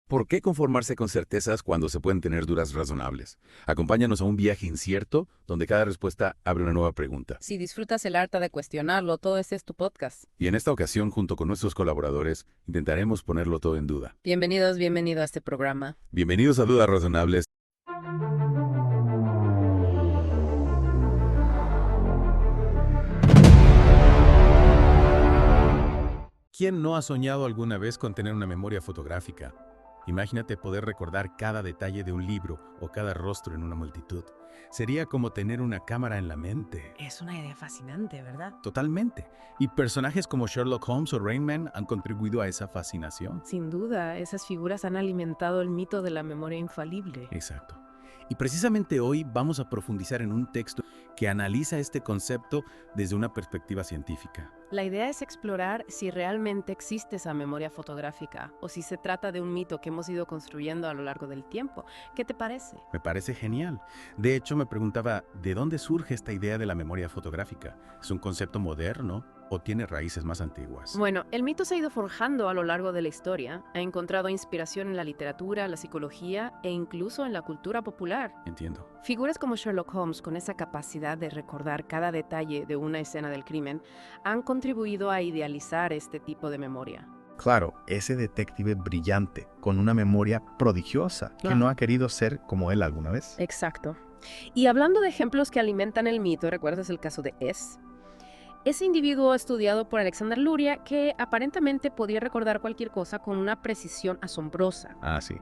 ¿Por qué conformarse con certezas cuando se pueden tener dudas razonables? Acompáñanos a un viaje incierto donde cada respuesta abre una nueva pregunta. Si disfrutas el arte de cuestionarlo, todo este es tu podcast. Y en esta ocasión, junto con nuestros colaboradores, intentaremos ponerlo todo en duda. Bienvenido a este programa. Bienvenidos a Dudas Razonables. ¿Quién no ha soñado alguna vez con tener una memoria fotográfica? Imagínate poder recordar cada detalle de un libro o cada rostro en una multitud. Sería como tener una cámara en la mente. Es una idea fascinante, ¿verdad? Totalmente. Y personajes como Sherlock Holmes o Rain Man han contribuido a esa fascinación. Sin duda, esas figuras han alimentado el mito de la memoria infalible. Exacto. Y precisamente hoy vamos a profundizar en un texto que analiza este concepto desde una perspectiva científica. La idea es explorar si realmente existe esa memoria fotográfica o si se trata de un mito que hemos ido construyendo a lo largo del tiempo. ¿Qué te parece? Me parece genial. De hecho, me preguntaba, ¿de dónde surge esta idea de la memoria fotográfica? ¿Es un concepto moderno o tiene raíces más antiguas? Bueno, el mito se ha ido forjando a lo largo de la historia. Ha encontrado inspiración en la literatura, la psicología e incluso en la cultura popular. Entiendo. Figuras como Sherlock Holmes, con esa capacidad de recordar cada detalle de una escena del crimen, han contribuido a idealizar este tipo de memoria. Claro, ese detective brillante, con una memoria prodigiosa, que no ha querido ser como él alguna vez. Exacto. Y hablando de ejemplos que alimentan el mito, ¿recuerdas el caso de S? Ese individuo estudiado por Alexander Luria que aparentemente podía recordar cualquier cosa con una precisión asombrosa. Ah, sí.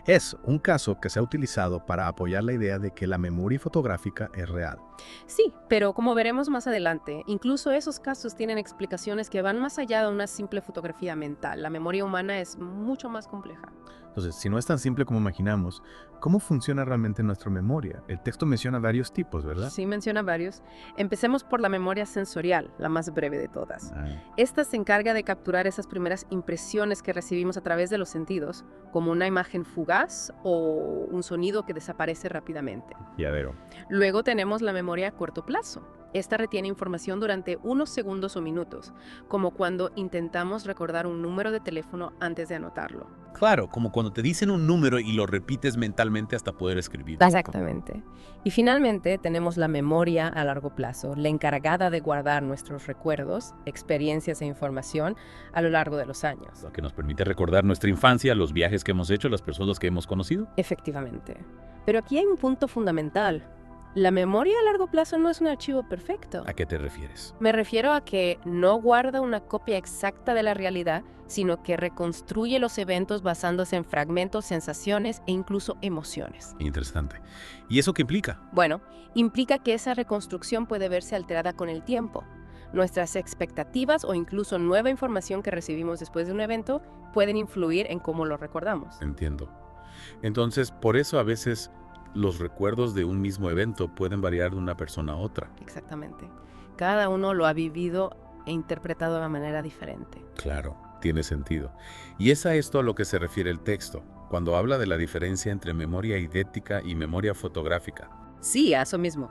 Es un caso que se ha utilizado para apoyar la idea de que la memoria fotográfica es real. Sí, pero como veremos más adelante, incluso esos casos tienen explicaciones que van más allá de una simple fotografía mental. La memoria humana es mucho más compleja. Entonces, si no es tan simple como imaginamos, ¿cómo funciona realmente nuestra memoria? El texto menciona varios tipos, ¿verdad? Sí, menciona varios. Empecemos por la memoria sensorial, la más breve de todas. Ah, Esta se encarga de capturar esas primeras impresiones que recibimos a través de los sentidos, como una imagen fugaz o un sonido que desaparece rápidamente. ya veo. Luego tenemos la memoria a corto plazo. Esta retiene información durante unos segundos o minutos, como cuando intentamos recordar un número de teléfono antes de anotarlo. Claro, como cuando te dicen un número y lo repites mentalmente hasta poder escribir. Exactamente. Y finalmente tenemos la memoria a largo plazo, la encargada de guardar nuestros recuerdos, experiencias e información a lo largo de los años. Lo que nos permite recordar nuestra infancia, los viajes que hemos hecho, las personas que hemos conocido. Efectivamente. Pero aquí hay un punto fundamental. La memoria a largo plazo no es un archivo perfecto. ¿A qué te refieres? Me refiero a que no guarda una copia exacta de la realidad, sino que reconstruye los eventos basándose en fragmentos, sensaciones e incluso emociones. Interesante. ¿Y eso qué implica? Bueno, implica que esa reconstrucción puede verse alterada con el tiempo. Nuestras expectativas o incluso nueva información que recibimos después de un evento pueden influir en cómo lo recordamos. Entiendo. Entonces, por eso a veces los recuerdos de un mismo evento pueden variar de una persona a otra. Exactamente. Cada uno lo ha vivido e interpretado de una manera diferente. Claro, tiene sentido. Y es a esto a lo que se refiere el texto, cuando habla de la diferencia entre memoria idética y memoria fotográfica. Sí, a eso mismo.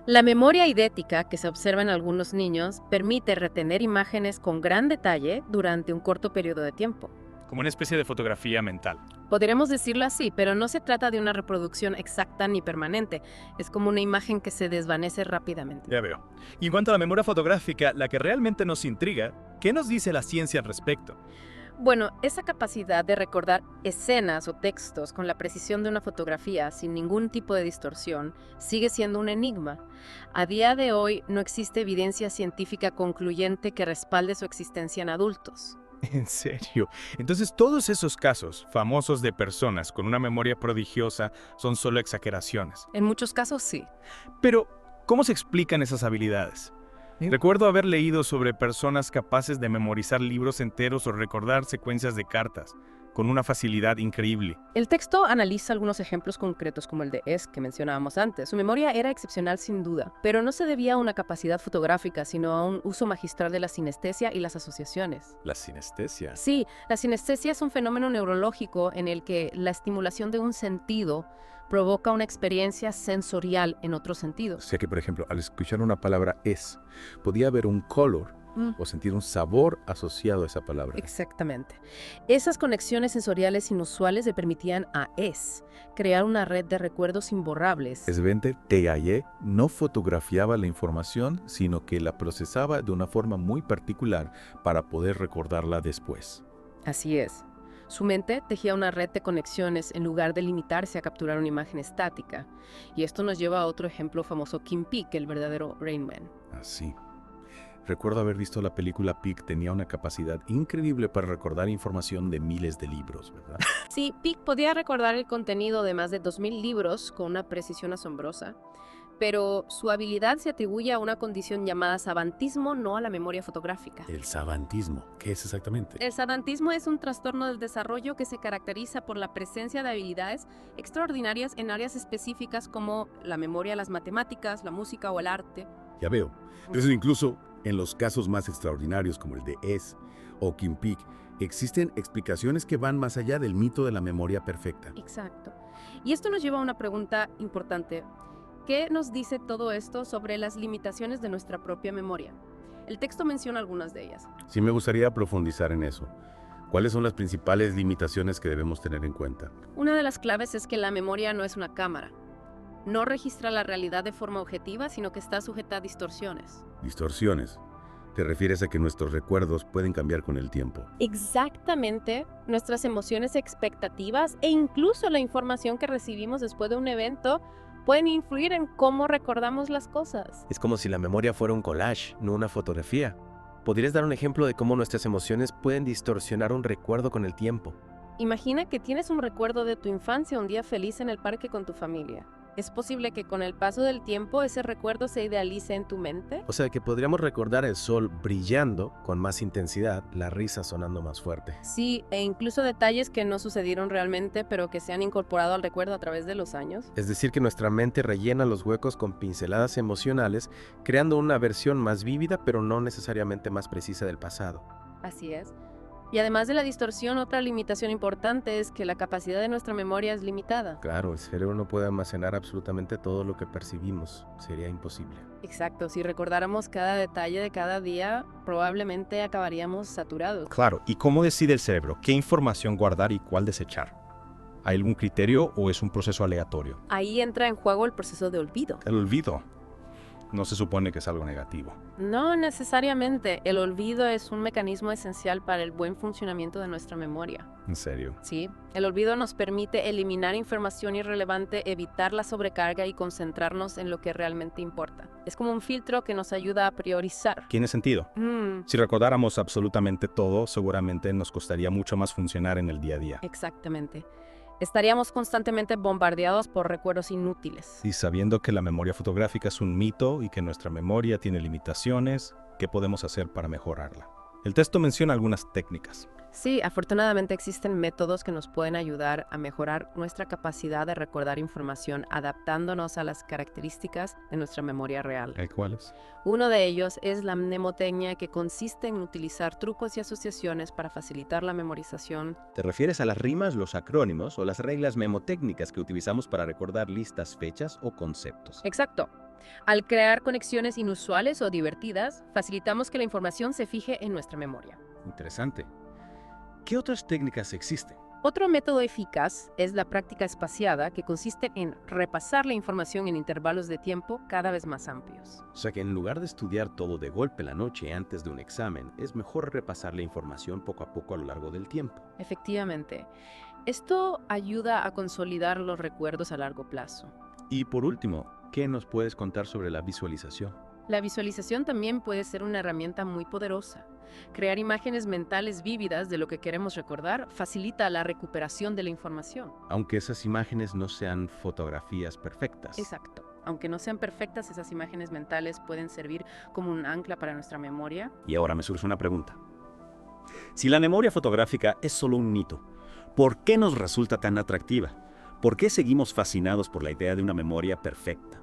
La memoria idética que se observa en algunos niños permite retener imágenes con gran detalle durante un corto periodo de tiempo. Como una especie de fotografía mental. Podríamos decirlo así, pero no se trata de una reproducción exacta ni permanente. Es como una imagen que se desvanece rápidamente. Ya veo. Y en cuanto a la memoria fotográfica, la que realmente nos intriga, ¿qué nos dice la ciencia al respecto? Bueno, esa capacidad de recordar escenas o textos con la precisión de una fotografía sin ningún tipo de distorsión sigue siendo un enigma. A día de hoy no existe evidencia científica concluyente que respalde su existencia en adultos. ¿En serio? Entonces todos esos casos famosos de personas con una memoria prodigiosa son solo exageraciones. En muchos casos sí. Pero, ¿cómo se explican esas habilidades? Recuerdo haber leído sobre personas capaces de memorizar libros enteros o recordar secuencias de cartas, con una facilidad increíble. El texto analiza algunos ejemplos concretos como el de S que mencionábamos antes. Su memoria era excepcional sin duda, pero no se debía a una capacidad fotográfica, sino a un uso magistral de la sinestesia y las asociaciones. La sinestesia. Sí, la sinestesia es un fenómeno neurológico en el que la estimulación de un sentido provoca una experiencia sensorial en otro sentido. O sea que, por ejemplo, al escuchar una palabra es, podía haber un color o sentir un sabor asociado a esa palabra. Exactamente. Esas conexiones sensoriales inusuales le permitían a Es crear una red de recuerdos imborrables. Svante Tegaye no fotografiaba la información, sino que la procesaba de una forma muy particular para poder recordarla después. Así es. Su mente tejía una red de conexiones en lugar de limitarse a capturar una imagen estática. Y esto nos lleva a otro ejemplo famoso, Kim Peek, el verdadero Rain Man. Así. Recuerdo haber visto la película Peek, tenía una capacidad increíble para recordar información de miles de libros, ¿verdad? Sí, Peek podía recordar el contenido de más de 2000 libros con una precisión asombrosa, pero su habilidad se atribuye a una condición llamada savantismo, no a la memoria fotográfica. El savantismo, ¿qué es exactamente? El savantismo es un trastorno del desarrollo que se caracteriza por la presencia de habilidades extraordinarias en áreas específicas como la memoria, las matemáticas, la música o el arte. Ya veo. Entonces, incluso en los casos más extraordinarios como el de Es o Kim Peek, existen explicaciones que van más allá del mito de la memoria perfecta. Exacto. Y esto nos lleva a una pregunta importante. ¿Qué nos dice todo esto sobre las limitaciones de nuestra propia memoria? El texto menciona algunas de ellas. Sí me gustaría profundizar en eso. ¿Cuáles son las principales limitaciones que debemos tener en cuenta? Una de las claves es que la memoria no es una cámara. No registra la realidad de forma objetiva, sino que está sujeta a distorsiones. Distorsiones. ¿Te refieres a que nuestros recuerdos pueden cambiar con el tiempo? Exactamente. Nuestras emociones, expectativas e incluso la información que recibimos después de un evento pueden influir en cómo recordamos las cosas. Es como si la memoria fuera un collage, no una fotografía. ¿Podrías dar un ejemplo de cómo nuestras emociones pueden distorsionar un recuerdo con el tiempo? Imagina que tienes un recuerdo de tu infancia, un día feliz en el parque con tu familia. ¿Es posible que con el paso del tiempo ese recuerdo se idealice en tu mente? O sea que podríamos recordar el sol brillando con más intensidad, la risa sonando más fuerte. Sí, e incluso detalles que no sucedieron realmente, pero que se han incorporado al recuerdo a través de los años. Es decir, que nuestra mente rellena los huecos con pinceladas emocionales, creando una versión más vívida, pero no necesariamente más precisa del pasado. Así es. Y además de la distorsión, otra limitación importante es que la capacidad de nuestra memoria es limitada. Claro, el cerebro no puede almacenar absolutamente todo lo que percibimos. Sería imposible. Exacto, si recordáramos cada detalle de cada día, probablemente acabaríamos saturados. Claro, ¿y cómo decide el cerebro qué información guardar y cuál desechar? ¿Hay algún criterio o es un proceso aleatorio? Ahí entra en juego el proceso de olvido. El olvido no se supone que es algo negativo. No necesariamente. El olvido es un mecanismo esencial para el buen funcionamiento de nuestra memoria. ¿En serio? Sí, el olvido nos permite eliminar información irrelevante, evitar la sobrecarga y concentrarnos en lo que realmente importa. Es como un filtro que nos ayuda a priorizar. ¿Tiene sentido? Si recordáramos absolutamente todo, seguramente nos costaría mucho más funcionar en el día a día. Exactamente. Estaríamos constantemente bombardeados por recuerdos inútiles. Y sabiendo que la memoria fotográfica es un mito y que nuestra memoria tiene limitaciones, ¿qué podemos hacer para mejorarla? El texto menciona algunas técnicas. Sí, afortunadamente existen métodos que nos pueden ayudar a mejorar nuestra capacidad de recordar información adaptándonos a las características de nuestra memoria real. ¿Cuáles? Uno de ellos es la mnemotecnia, que consiste en utilizar trucos y asociaciones para facilitar la memorización. ¿Te refieres a las rimas, los acrónimos o las reglas mnemotécnicas que utilizamos para recordar listas, fechas o conceptos? Exacto. Al crear conexiones inusuales o divertidas, facilitamos que la información se fije en nuestra memoria. Interesante. ¿Qué otras técnicas existen? Otro método eficaz es la práctica espaciada, que consiste en repasar la información en intervalos de tiempo cada vez más amplios. O sea que en lugar de estudiar todo de golpe la noche antes de un examen, es mejor repasar la información poco a poco a lo largo del tiempo. Efectivamente. Esto ayuda a consolidar los recuerdos a largo plazo. Y por último, ¿qué nos puedes contar sobre la visualización? La visualización también puede ser una herramienta muy poderosa. Crear imágenes mentales vívidas de lo que queremos recordar facilita la recuperación de la información. Aunque esas imágenes no sean fotografías perfectas. Exacto. Aunque no sean perfectas, esas imágenes mentales pueden servir como un ancla para nuestra memoria. Y ahora me surge una pregunta. Si la memoria fotográfica es solo un mito, ¿por qué nos resulta tan atractiva? ¿Por qué seguimos fascinados por la idea de una memoria perfecta?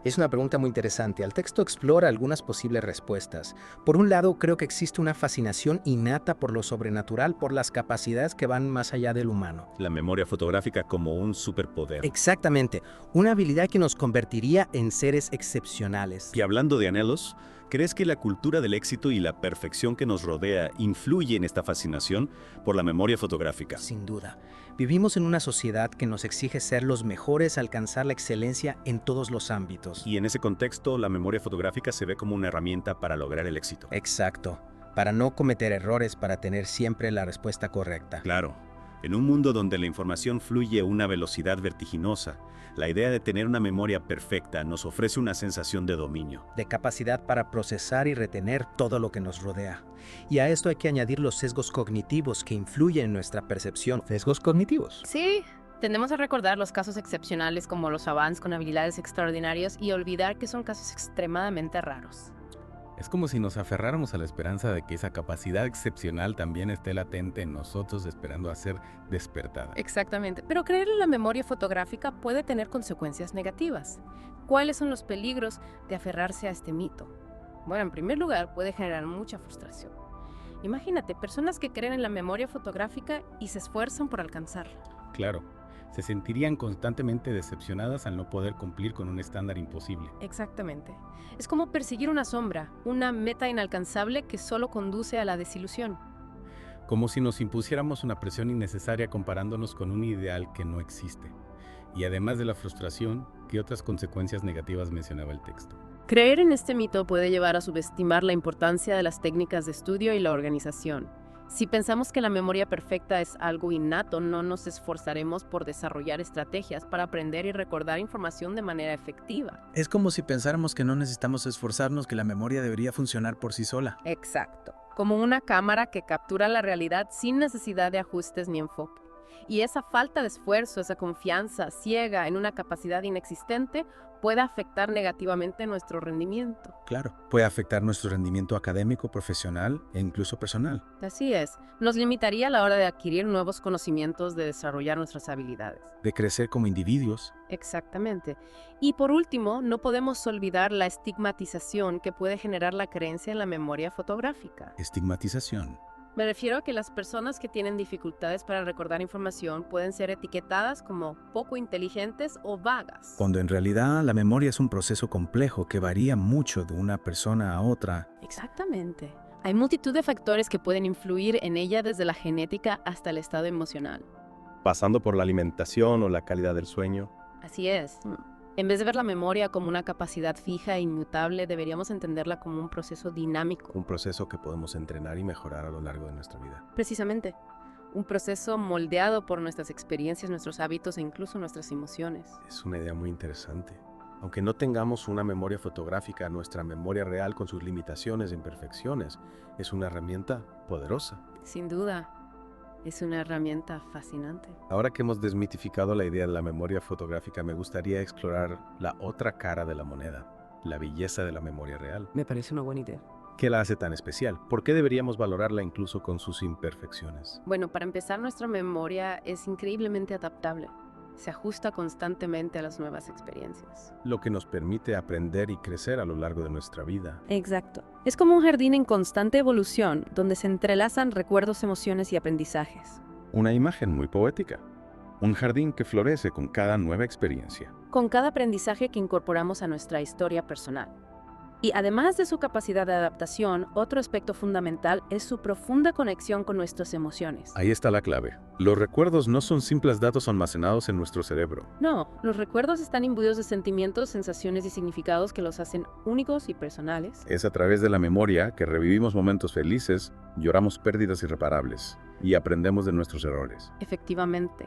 Es una pregunta muy interesante. El texto explora algunas posibles respuestas. Por un lado, creo que existe una fascinación innata por lo sobrenatural, por las capacidades que van más allá del humano. La memoria fotográfica como un superpoder. Exactamente. Una habilidad que nos convertiría en seres excepcionales. Y hablando de anhelos, ¿Crees que la cultura del éxito y la perfección que nos rodea influye en esta fascinación por la memoria fotográfica? Sin duda. Vivimos en una sociedad que nos exige ser los mejores, alcanzar la excelencia en todos los ámbitos. Y en ese contexto, la memoria fotográfica se ve como una herramienta para lograr el éxito. Exacto. Para no cometer errores, para tener siempre la respuesta correcta. Claro. En un mundo donde la información fluye a una velocidad vertiginosa, la idea de tener una memoria perfecta nos ofrece una sensación de dominio. De capacidad para procesar y retener todo lo que nos rodea. Y a esto hay que añadir los sesgos cognitivos que influyen en nuestra percepción. ¿Sesgos cognitivos? Sí, tendemos a recordar los casos excepcionales como los avances con habilidades extraordinarias y olvidar que son casos extremadamente raros. Es como si nos aferráramos a la esperanza de que esa capacidad excepcional también esté latente en nosotros esperando a ser despertada. Exactamente, pero creer en la memoria fotográfica puede tener consecuencias negativas. ¿Cuáles son los peligros de aferrarse a este mito? Bueno, en primer lugar, puede generar mucha frustración. Imagínate, personas que creen en la memoria fotográfica y se esfuerzan por alcanzarla. Claro, se sentirían constantemente decepcionadas al no poder cumplir con un estándar imposible. Exactamente. Es como perseguir una sombra, una meta inalcanzable que solo conduce a la desilusión. Como si nos impusiéramos una presión innecesaria comparándonos con un ideal que no existe. Y además de la frustración, ¿qué otras consecuencias negativas mencionaba el texto? Creer en este mito puede llevar a subestimar la importancia de las técnicas de estudio y la organización. Si pensamos que la memoria perfecta es algo innato, no nos esforzaremos por desarrollar estrategias para aprender y recordar información de manera efectiva. Es como si pensáramos que no necesitamos esforzarnos, que la memoria debería funcionar por sí sola. Exacto. Como una cámara que captura la realidad sin necesidad de ajustes ni enfoque. Y esa falta de esfuerzo, esa confianza ciega en una capacidad inexistente puede afectar negativamente nuestro rendimiento. Claro, puede afectar nuestro rendimiento académico, profesional e incluso personal. Así es, nos limitaría a la hora de adquirir nuevos conocimientos, de desarrollar nuestras habilidades. De crecer como individuos. Exactamente. Y por último, no podemos olvidar la estigmatización que puede generar la creencia en la memoria fotográfica. Estigmatización. Me refiero a que las personas que tienen dificultades para recordar información pueden ser etiquetadas como poco inteligentes o vagas. Cuando en realidad la memoria es un proceso complejo que varía mucho de una persona a otra. Exactamente. Hay multitud de factores que pueden influir en ella desde la genética hasta el estado emocional. Pasando por la alimentación o la calidad del sueño. Así es. En vez de ver la memoria como una capacidad fija e inmutable, deberíamos entenderla como un proceso dinámico. Un proceso que podemos entrenar y mejorar a lo largo de nuestra vida. Precisamente. Un proceso moldeado por nuestras experiencias, nuestros hábitos e incluso nuestras emociones. Es una idea muy interesante. Aunque no tengamos una memoria fotográfica, nuestra memoria real con sus limitaciones e imperfecciones es una herramienta poderosa. Sin duda. Es una herramienta fascinante. Ahora que hemos desmitificado la idea de la memoria fotográfica, me gustaría explorar la otra cara de la moneda, la belleza de la memoria real. Me parece una buena idea. ¿Qué la hace tan especial? ¿Por qué deberíamos valorarla incluso con sus imperfecciones? Bueno, para empezar, nuestra memoria es increíblemente adaptable. Se ajusta constantemente a las nuevas experiencias. Lo que nos permite aprender y crecer a lo largo de nuestra vida. Exacto. Es como un jardín en constante evolución, donde se entrelazan recuerdos, emociones y aprendizajes. Una imagen muy poética. Un jardín que florece con cada nueva experiencia. Con cada aprendizaje que incorporamos a nuestra historia personal. Y además de su capacidad de adaptación, otro aspecto fundamental es su profunda conexión con nuestras emociones. Ahí está la clave. Los recuerdos no son simples datos almacenados en nuestro cerebro. No, los recuerdos están imbuidos de sentimientos, sensaciones y significados que los hacen únicos y personales. Es a través de la memoria que revivimos momentos felices, lloramos pérdidas irreparables y aprendemos de nuestros errores. Efectivamente.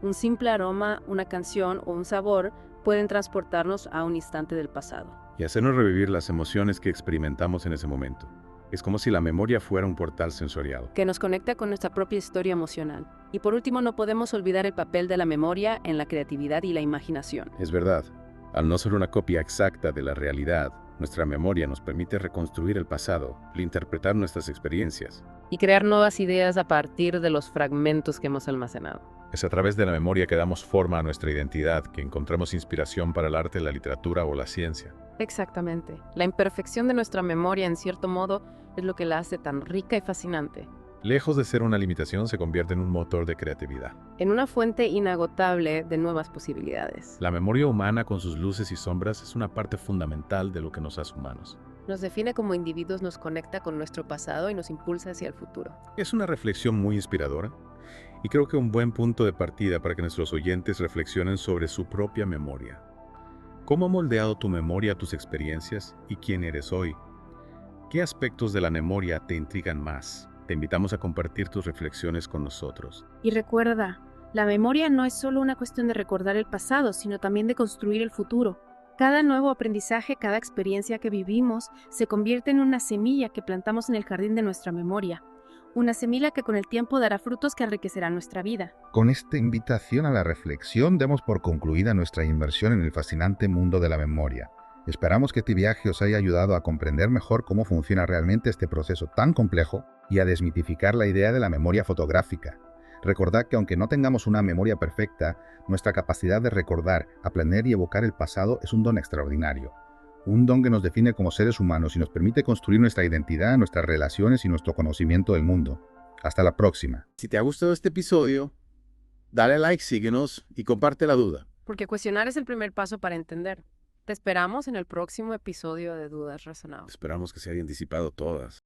Un simple aroma, una canción o un sabor pueden transportarnos a un instante del pasado. Y hacernos revivir las emociones que experimentamos en ese momento. Es como si la memoria fuera un portal sensorial. Que nos conecta con nuestra propia historia emocional. Y por último, no podemos olvidar el papel de la memoria en la creatividad y la imaginación. Es verdad. Al no ser una copia exacta de la realidad, nuestra memoria nos permite reconstruir el pasado, reinterpretar nuestras experiencias. Y crear nuevas ideas a partir de los fragmentos que hemos almacenado. Es a través de la memoria que damos forma a nuestra identidad, que encontramos inspiración para el arte, la literatura o la ciencia. Exactamente. La imperfección de nuestra memoria, en cierto modo, es lo que la hace tan rica y fascinante. Lejos de ser una limitación, se convierte en un motor de creatividad. En una fuente inagotable de nuevas posibilidades. La memoria humana, con sus luces y sombras, es una parte fundamental de lo que nos hace humanos. Nos define como individuos, nos conecta con nuestro pasado y nos impulsa hacia el futuro. Es una reflexión muy inspiradora y creo que un buen punto de partida para que nuestros oyentes reflexionen sobre su propia memoria. ¿Cómo ha moldeado tu memoria tus experiencias y quién eres hoy? ¿Qué aspectos de la memoria te intrigan más? Te invitamos a compartir tus reflexiones con nosotros. Y recuerda, la memoria no es solo una cuestión de recordar el pasado, sino también de construir el futuro. Cada nuevo aprendizaje, cada experiencia que vivimos, se convierte en una semilla que plantamos en el jardín de nuestra memoria. Una semilla que con el tiempo dará frutos que enriquecerán nuestra vida. Con esta invitación a la reflexión demos por concluida nuestra inmersión en el fascinante mundo de la memoria. Esperamos que este viaje os haya ayudado a comprender mejor cómo funciona realmente este proceso tan complejo y a desmitificar la idea de la memoria fotográfica. Recordad que aunque no tengamos una memoria perfecta, nuestra capacidad de recordar, aprender y evocar el pasado es un don extraordinario. Un don que nos define como seres humanos y nos permite construir nuestra identidad, nuestras relaciones y nuestro conocimiento del mundo. Hasta la próxima. Si te ha gustado este episodio, dale like, síguenos y comparte la duda. Porque cuestionar es el primer paso para entender. Te esperamos en el próximo episodio de Dudas Razonables. Esperamos que se hayan disipado todas.